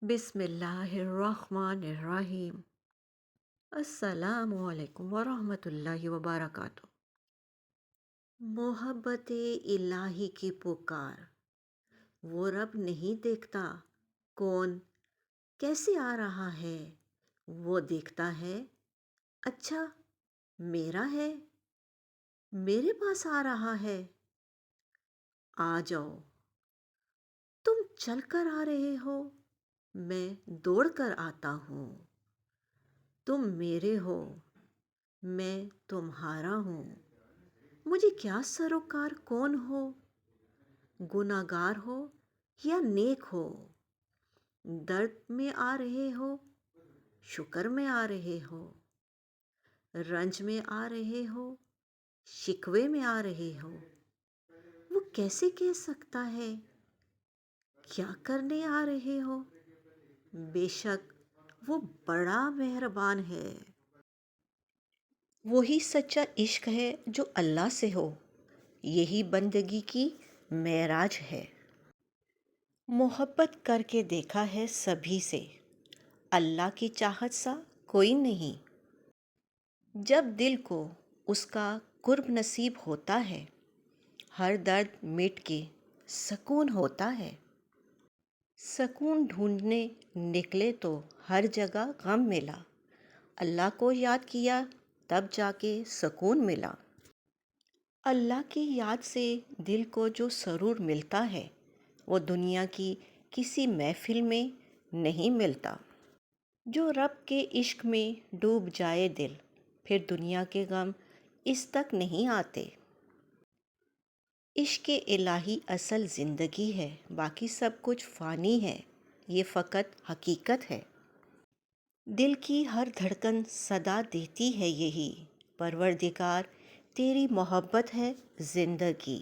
بسم اللہ الرحمن الرحیم۔ السلام علیکم ورحمۃ اللہ وبرکاتہ۔ محبت الہی کی پکار، وہ رب نہیں دیکھتا کون کیسے آ رہا ہے، وہ دیکھتا ہے اچھا میرا ہے، میرے پاس آ رہا ہے، آ جاؤ، تم چل کر آ رہے ہو، میں دوڑ کر آتا ہوں، تم میرے ہو، میں تمہارا ہوں، مجھے کیا سروکار کون ہو، گناہگار ہو یا نیک ہو، درد میں آ رہے ہو، شکر میں آ رہے ہو، رنج میں آ رہے ہو، شکوے میں آ رہے ہو، وہ کیسے کہہ سکتا ہے کیا کرنے آ رہے ہو؟ بے شک وہ بڑا مہربان ہے۔ وہی سچا عشق ہے جو اللہ سے ہو، یہی بندگی کی معراج ہے۔ محبت کر کے دیکھا ہے سبھی سے، اللہ کی چاہت سا کوئی نہیں۔ جب دل کو اس کا قرب نصیب ہوتا ہے، ہر درد مٹ کے سکون ہوتا ہے۔ سکون ڈھونڈنے نکلے تو ہر جگہ غم ملا، اللہ کو یاد کیا تب جا کے سکون ملا۔ اللہ کی یاد سے دل کو جو سرور ملتا ہے، وہ دنیا کی کسی محفل میں نہیں ملتا۔ جو رب کے عشق میں ڈوب جائے دل، پھر دنیا کے غم اس تک نہیں آتے۔ عشق الہی اصل زندگی ہے، باقی سب کچھ فانی ہے، یہ فقط حقیقت ہے۔ دل کی ہر دھڑکن صدا دیتی ہے یہی، پروردگار تیری محبت ہے زندگی۔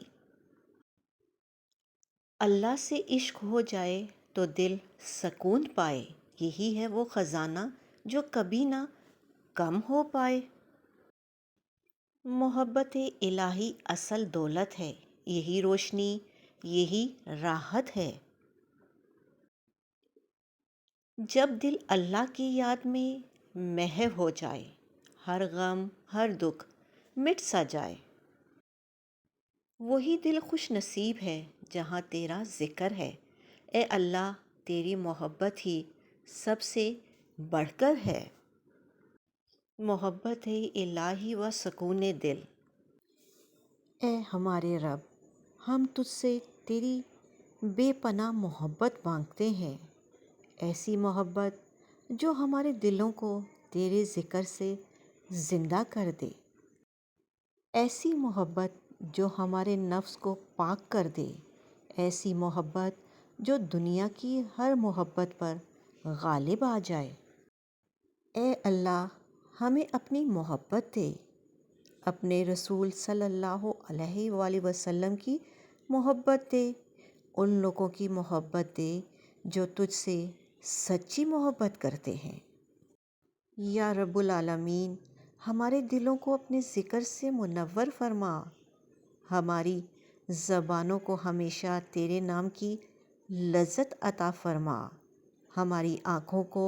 اللہ سے عشق ہو جائے تو دل سکون پائے، یہی ہے وہ خزانہ جو کبھی نہ کم ہو پائے۔ محبت الہی اصل دولت ہے، یہی روشنی، یہی راحت ہے۔ جب دل اللہ کی یاد میں محو ہو جائے، ہر غم ہر دکھ مٹ سا جائے۔ وہی دل خوش نصیب ہے جہاں تیرا ذکر ہے، اے اللہ تیری محبت ہی سب سے بڑھ کر ہے۔ محبت الہی و سکون دل۔ اے ہمارے رب، ہم تجھ سے تیری بے پناہ محبت مانگتے ہیں، ایسی محبت جو ہمارے دلوں کو تیرے ذکر سے زندہ کر دے، ایسی محبت جو ہمارے نفس کو پاک کر دے، ایسی محبت جو دنیا کی ہر محبت پر غالب آ جائے۔ اے اللہ ہمیں اپنی محبت دے، اپنے رسول صلی اللہ علیہ وآلہ وسلم کی محبت دے، ان لوگوں کی محبت دے جو تجھ سے سچی محبت کرتے ہیں۔ یا رب العالمین ہمارے دلوں کو اپنے ذکر سے منور فرما، ہماری زبانوں کو ہمیشہ تیرے نام کی لذت عطا فرما، ہماری آنکھوں کو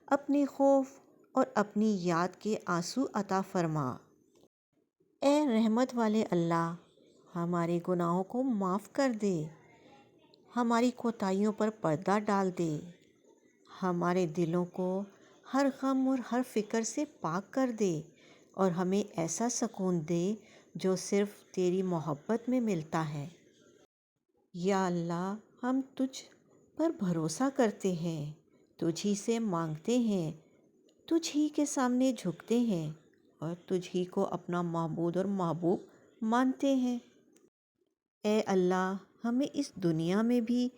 اپنے خوف اور اپنی یاد کے آنسو عطا فرما۔ اے رحمت والے اللہ، ہمارے گناہوں کو معاف کر دے، ہماری کوتاہیوں پر پردہ ڈال دے، ہمارے دلوں کو ہر غم اور ہر فکر سے پاک کر دے، اور ہمیں ایسا سکون دے جو صرف تیری محبت میں ملتا ہے۔ یا اللہ ہم تجھ پر بھروسہ کرتے ہیں، تجھ ہی سے مانگتے ہیں، تجھ ہی کے سامنے جھکتے ہیں، اور تجھ ہی کو اپنا معبود اور محبوب مانتے ہیں۔ اے اللہ ہمیں اس دنیا میں بھی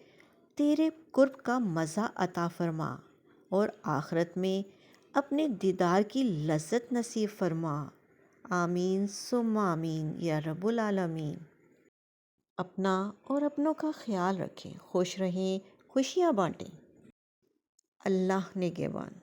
تیرے قرب کا مزہ عطا فرما، اور آخرت میں اپنے دیدار کی لذت نصیب فرما۔ آمین ثم آمین یا رب العالمین۔ اپنا اور اپنوں کا خیال رکھیں، خوش رہیں، خوشیاں بانٹیں۔ اللہ نگہبان۔